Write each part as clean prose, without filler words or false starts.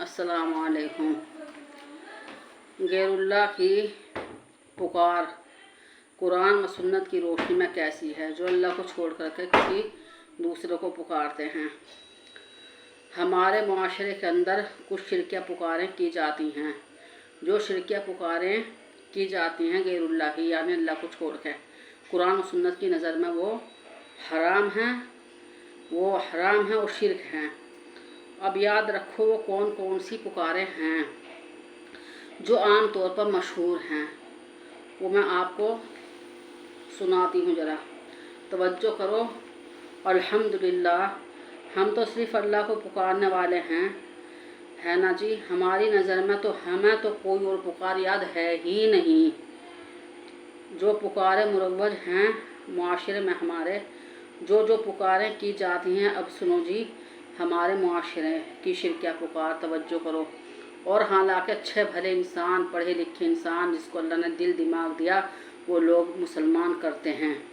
अस्सलाम वालेकुम। गैरुल्लाह की पुकार कुरान व सुन्नत की रोशनी में कैसी है, जो अल्लाह को छोड़ करके किसी दूसरे को पुकारते हैं। हमारे मुआशरे के अंदर कुछ शिरकिया पुकारें की जाती हैं। जो शिरकिया पुकारें की जाती हैं गैरुल्लाह की, यानी अल्लाह को छोड़ के, कुरान व सुन्नत की नज़र में वो हराम है और शिरक हैं। अब याद रखो वो कौन कौन सी पुकारें हैं जो आम तौर पर मशहूर हैं, वो मैं आपको सुनाती हूँ, ज़रा तवज्जो करो। अल्हम्दुलिल्लाह, हम तो सिर्फ़ अल्लाह को पुकारने वाले हैं, है ना जी। हमारी नज़र में तो हमें तो कोई और पुकार याद है ही नहीं। जो पुकारें मुरव्वज हैं मुआशरे में हमारे, जो पुकारें की जाती हैं, अब सुनो जी, हमारे मुआशरे की शिरकिया पुकार, तवज्जो करो। और हालांकि अच्छे भले इंसान, पढ़े लिखे इंसान, जिसको अल्लाह ने दिल दिमाग दिया, वो लोग मुसलमान करते हैं।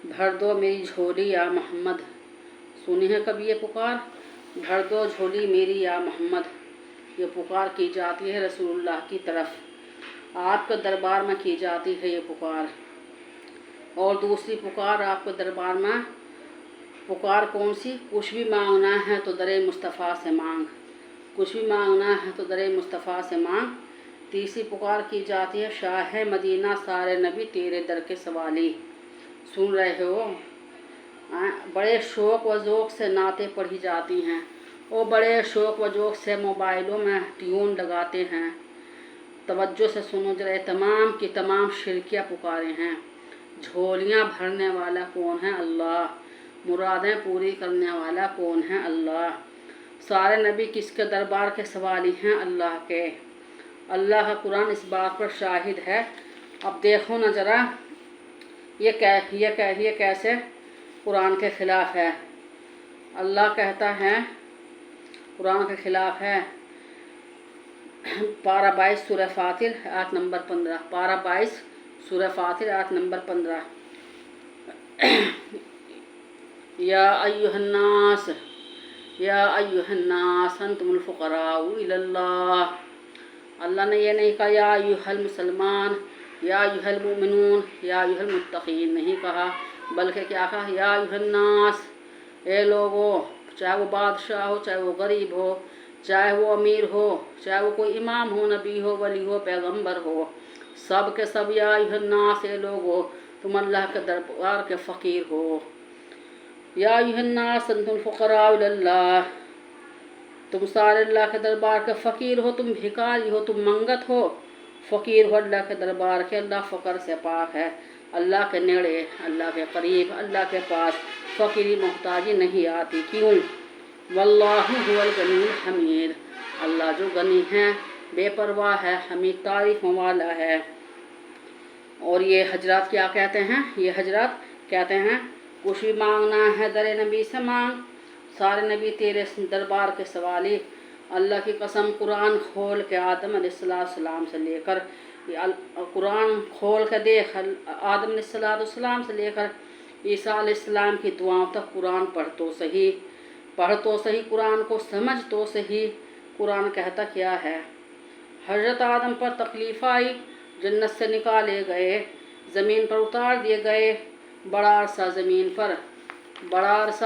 भर दो मेरी झोली या मोहम्मद, सुनी है कभी ये पुकार? भर दो झोली मेरी या मोहम्मद, ये पुकार की जाती है रसूलुल्लाह की तरफ, आपके दरबार में की जाती है ये पुकार। और दूसरी पुकार आपके दरबार में पुकार कौन सी? कुछ भी मांगना है तो दरे मुस्तफ़ा से मांग, कुछ भी मांगना है तो दरे मुस्तफ़ा से मांग। तीसरी पुकार की जाती है शाह मदीना सारे नबी तेरे दर के सवाली। सुन रहे हो? बड़े शौक़ व ज़ौक़ से नातें पढ़ी जाती हैं और बड़े शौक़ व ज़ौक़ से मोबाइलों में ट्यून लगाते हैं। तवज्जो से सुनो जरा, तमाम की तमाम शिरकिया पुकारें हैं। झोलियाँ भरने वाला कौन है? अल्लाह। मुरादें पूरी करने वाला कौन है? अल्लाह। सारे नबी किसके दरबार के सवाली हैं? अल्लाह के। अल्लाह का कुरान इस बात पर शाहिद है। अब देखो ना ज़रा, ये कैसे कुरान के ख़िलाफ़ है। अल्लाह कहता है कुरान के ख़िलाफ़ है। पारा 22 सूरह फातिर आयत नंबर 15, पारा 22 सूरह फातिर आयत नंबर 15। या अय्युहन्नास अंतुमुल फुक़राउ इलल्लाह। अल्लाह ने ये नहीं कहा या अय्युहल मुसलमान, या अय्युहल मुमिनून, या अय्युहल मुत्तक़ीन, नहीं कहा, बल्कि क्या कहा? या अय्युहन्नास, ए लोगो, चाहे वो बादशाह हो, चाहे वो गरीब हो, चाहे वो अमीर हो, चाहे वो कोई इमाम हो, नबी हो, वली हो, पैगंबर हो, सब के सब या अय्युहन्नास, ए लोगो, तुम अल्लाह के दरबार के फ़कीर हो। या अय्युहन्नास अंतुल फुक़राउ इलल्लाह, तुम सारे अल्लाह के दरबार के फ़कीर हो, तुम भिखारी हो, तुम मंगत हो, फ़कीर हो अल्लाह के दरबार के। अल्लाह फ़कर से पाक है, अल्लाह के नेड़े, अल्लाह के करीब, अल्लाह के पास फ़कीरी मोहताजी नहीं आती। क्यों? वल्लाहु हुवल गनीयुल हमीद, अल्लाह जो गनी है, बेपरवाह है, हमीद तारीफ़ों वाला है। और ये हजरत क्या कहते हैं? ये हजरत कहते हैं कुछ भी मांगना है दरे नबी से मांग, सारे नबी तेरे दरबार के सवाली। अल्लाह की कसम, कुरान खोल के आदम अलैहिस्सलाम से लेकर, कुरान खोल के देख, आदम अलैहिस्सलाम से लेकर ईसा अलैहिस्सलाम की दुआओं तक कुरान पढ़ तो सही, कुरान को समझ तो सही। कुरान कहता क्या है? हज़रत आदम पर तकलीफ़ आई, जन्नत से निकाले गए, ज़मीन पर उतार दिए गए, बड़ा अरसा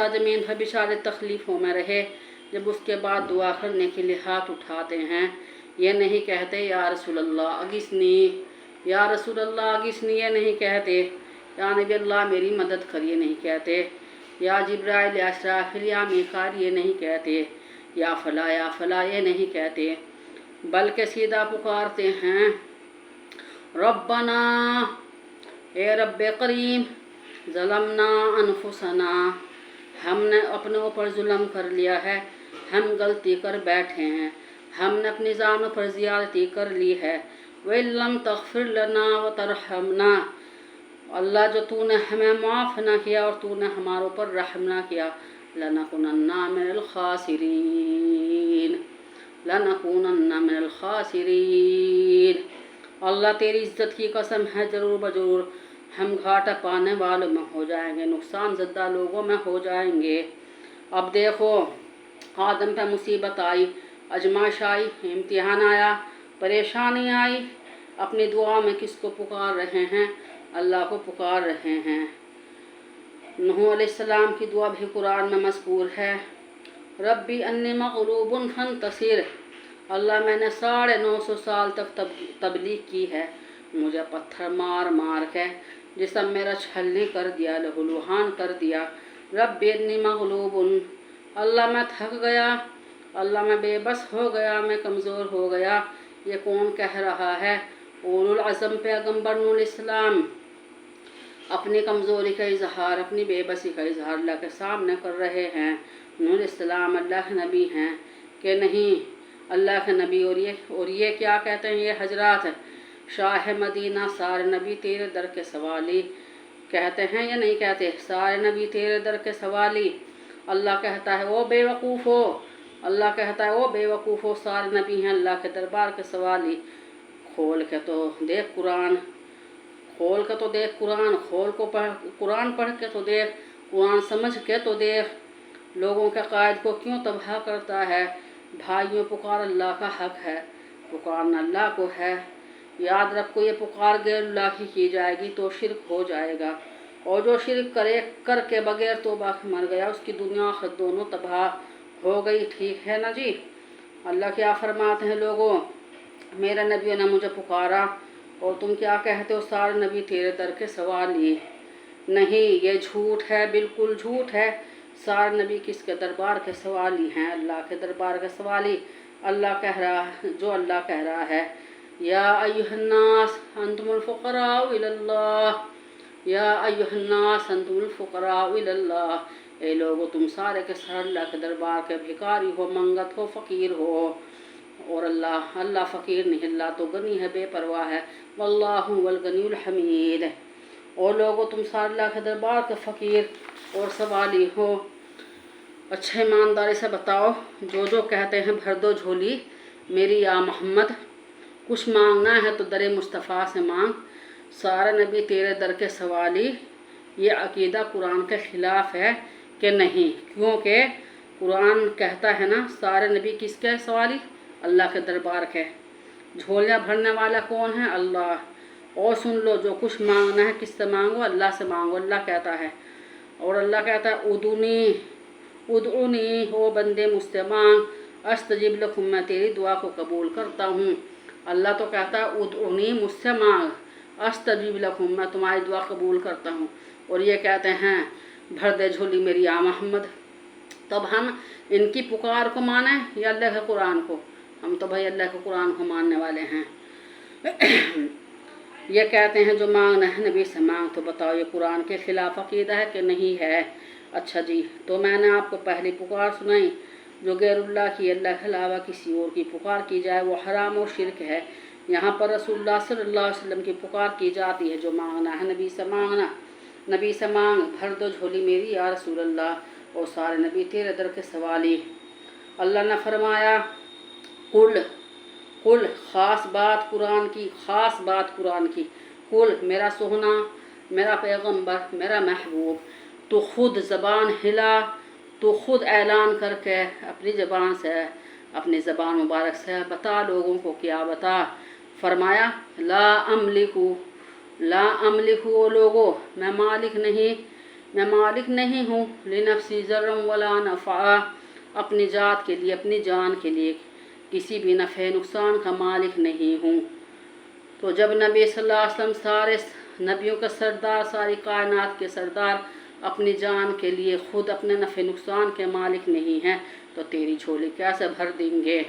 ज़मीन पर बेचारे तकलीफ़ों में रहे। जब उसके बाद दुआ करने के लिए हाथ उठाते हैं, ये नहीं कहते या रसूल अल्लाह अगिस्नी, या रसूल अल्लाह अगिस्नी, ये नहीं कहते। या नबी अल्लाह मेरी मदद करिए, नहीं कहते। या जिब्राइल या इसराफिल या मीकाईल, ये नहीं कहते। या फला ये नहीं कहते, बल्कि सीधा पुकारते हैं रब्बना, ए रब्बे करीम, ज़लमना अनफुसना, हमने अपने ऊपर जुल्म कर लिया है, हम गलती कर बैठे हैं, हमने अपनी जानों पर ज़ियादती कर ली है। वल्लम तग़फ़िर लना व तरहमना, अल्लाह जो तूने हमें माफ़ ना किया और तूने हमारे ऊपर रहम ना किया, लनकुनन्ना मिनल ख़ासिरीन। अल्लाह तेरी इज़्ज़त की कसम है, ज़रूर बज़रूर हम घाटा पाने वालों में हो जाएंगे, नुकसान ज़दा लोगों में हो जाएंगे। अब देखो, आदम पे मुसीबत आई, आजमाइश आई, इम्तिहान आया, परेशानी आई, अपनी दुआ में किसको पुकार रहे हैं? अल्लाह को पुकार रहे हैं। नूह अलैहिस्सलाम की दुआ भी कुरान में मज़कूर है, रब्बी अन्नी मग़लूबुन फंतसिर। अल्लाह मैंने 950 साल तक तबलीग की है, मुझे पत्थर मार मार के जिसम मेरा छलनी कर दिया, लहूलुहान कर दिया। रब्बी अन्नी मग़लूबुन, अल्लाह मैं थक गया, अल्लाह मैं बेबस हो गया, मैं कमज़ोर हो गया। ये कौन कह रहा है? उलुल अज़म पैगम्बर नूह अलैहिस्सलाम अपनी कमज़ोरी का इजहार, अपनी बेबसी का इजहार अल्लाह के सामने कर रहे हैं। नूह अलैहिस्सलाम अल्लाह के नबी हैं कि नहीं? अल्लाह के नबी। और ये क्या कहते हैं? ये हजरात शाह मदीना, सारे नबी तेरे दर के सवाली कहते हैं या नहीं कहते? सारे नबी तेरे दर के सवाली। अल्लाह कहता है ओ बेवकूफ़ हो, अल्लाह कहता है ओ बेवकूफ़ हो, सारे नबी हैं अल्लाह के दरबार के सवाली। खोल के तो देख कुरान, खोल के तो देख कुरान, कुरान पढ़ के तो देख, कुरान समझ के तो देख। लोगों के कायद को क्यों तबाह करता है? भाइयों, पुकार अल्लाह का हक है, पुकारना अल्लाह को है। याद रखो, ये पुकार गैर अल्लाह की जाएगी तो शिरक हो जाएगा, और जो शिरक करके बगैर तौबा के मर गया, उसकी दुनिया आखिरत दोनों तबाह हो गई। ठीक है ना जी? अल्लाह क्या फरमाते हैं? लोगों, मेरे नबियों ने मुझे पुकारा और तुम क्या कहते हो? सारे नबी तेरे दर के सवाली। नहीं, ये झूठ है, बिल्कुल झूठ है। सारे नबी किसके दरबार के सवाली हैं? अल्लाह के दरबार के सवाली। अल्लाह कह रहा है, जो अल्लाह कह रहा है, या अय्युहन्नास अंतुमुल फुक़राउ इलल्लाह, या अय्युहन्नास अंतुमुल फुक़राउ इलल्लाह। ए लोगो, तुम सारे के सारे अल्लाह के दरबार के भिखारी हो, मंगत हो, फ़कीर हो। और अल्लाह फ़कीर नहीं, अल्लाह तो गनी है, बेपरवाह है। वल्लाहु वल गनियुल हमीद। और लोगों, तुम सारे अल्लाह के दरबार के फ़कीर और सवाली हो। अच्छे ईमानदारी से बताओ, जो जो कहते हैं भर दो झोली मेरी या मोहम्मद। कुछ मांगना है तो दर मुस्तफ़ा से मांग, सारे नबी तेरे दर के सवाली। ये अकीदा कुरान के ख़िलाफ़ है कि नहीं? क्योंकि कुरान कहता है ना, सारे नबी किसके सवाली? अल्लाह के दरबार के। झोलियाँ भरने वाला कौन है? अल्लाह। और सुन लो, जो कुछ मांगना है किससे मांगो? अल्लाह से मांगो, अल्लाह कहता है। और अल्लाह कहता है उदउनी, ओ बंदे मुझसे मांग, अस्तजिब लकुम, मैं तेरी दुआ को कबूल करता हूँ। अल्लाह तो कहता है उदउनी, मुझसे मांग, अस्तजिब लकुम, मैं तुम्हारी दुआ कबूल करता हूँ। और ये कहते हैं भर दे झोली मेरी या मोहम्मद। तब हम इनकी पुकार को माने या अल्लाह के कुरान को? हम तो भाई अल्लाह के कुरान को मानने वाले हैं। ये कहते हैं जो मांगना है नबी से मांग। तो बताओ, ये कुरान के ख़िलाफ़ अक़ीदा है कि नहीं है? अच्छा जी, तो मैंने आपको पहली पुकार सुनाई, जो गैरुल्लाह की, अल्लाह के अलावा किसी और की पुकार की जाए वो हराम और शिरक है। यहाँ पर रसूलुल्लाह सल्लल्लाहु अलैहि वसल्लम की पुकार की जाती है, जो मांगना है नबी से मांगना। नबी से मांग, भर दो झोली मेरी या रसूलल्लाह, और सारे नबी तेरे दर के सवाली। अल्लाह ने फरमाया कुल ख़ास बात कुरान की, ख़ास बात कुरान की। कुल, मेरा सोहना, मेरा पैगम्बर, मेरा महबूब, तो ख़ुद ज़बान हिला, तो ख़ुद ऐलान करके अपनी ज़बान से, अपनी ज़बान मुबारक से बता लोगों को। क्या बता? फरमाया ला अमलिकु लोगो, मैं मालिक नहीं हूँ, लिनफ्सी ज़र्रम वला नफ़ा, अपनी ज़ात के लिए, अपनी जान के लिए किसी भी नफ़े नुकसान का मालिक नहीं हूँ। तो जब नबी सल्लल्लाहु अलैहि वसल्लम सारे नबियों का सरदार, सारी कायनात के सरदार, अपनी जान के लिए ख़ुद अपने नफ़े नुकसान के मालिक नहीं हैं, तो तेरी झोली कैसे भर देंगे?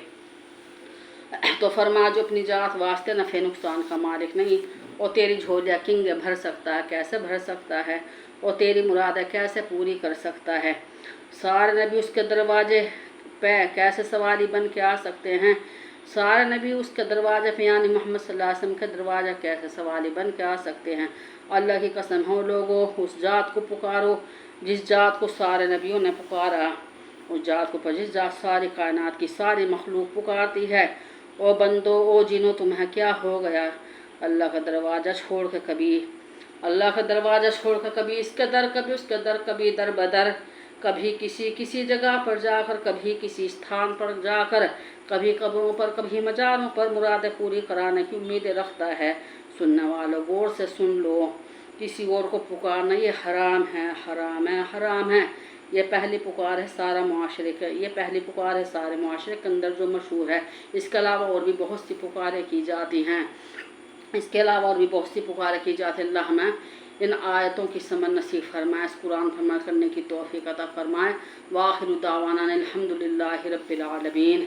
तो फरमा, जो अपनी जात वास्ते नफ़े नुकसान का मालिक नहीं, और तेरी झोलियाँ किंग भर सकता है? कैसे भर सकता है? और तेरी मुरादें कैसे पूरी कर सकता है? सारे नबी उसके दरवाजे पे कैसे सवाली बन के आ सकते हैं? सारे नबी उसके दरवाजे पे, यानी मोहम्मद सल्लल्लाहु अलैहि वसल्लम के दरवाजे कैसे सवाली बन के आ सकते हैं? अल्लाह की कसम हो लोगों, उस जात को पुकारो जिस जात को सारे नबियों ने पुकारा, उस जात को जिस जात सारी कायनात की सारी मखलूक पुकारती है। ओ बंदो, ओ जिनो, तुम्हें क्या हो गया? अल्लाह का दरवाज़ा छोड़ के कभी, अल्लाह का दरवाज़ा छोड़ कर कभी इसके दर, कभी उसके दर, कभी दर बदर, कभी किसी जगह पर जाकर, कभी किसी स्थान पर जाकर, کبھی قبروں پر کبھی مزاروں پر مرادیں پوری کرانے کی امیدیں رکھتا ہے۔ سننے والوں غور سے سن لو، کسی اور کو پکارنا یہ حرام ہے، حرام ہے، حرام ہے۔ یہ پہلی پکار ہے سارے معاشرے کے اندر جو مشہور ہے۔ اس کے علاوہ اور بھی بہت سی پکاریں کی جاتی ہیں، اللہ ہمیں ان آیتوں کی سمجھ نصیب فرمائے، اس قرآن پر عمل کرنے کی توفیق عطا فرمائے۔ وآخر دعوانا الحمدللہ رب العالمین۔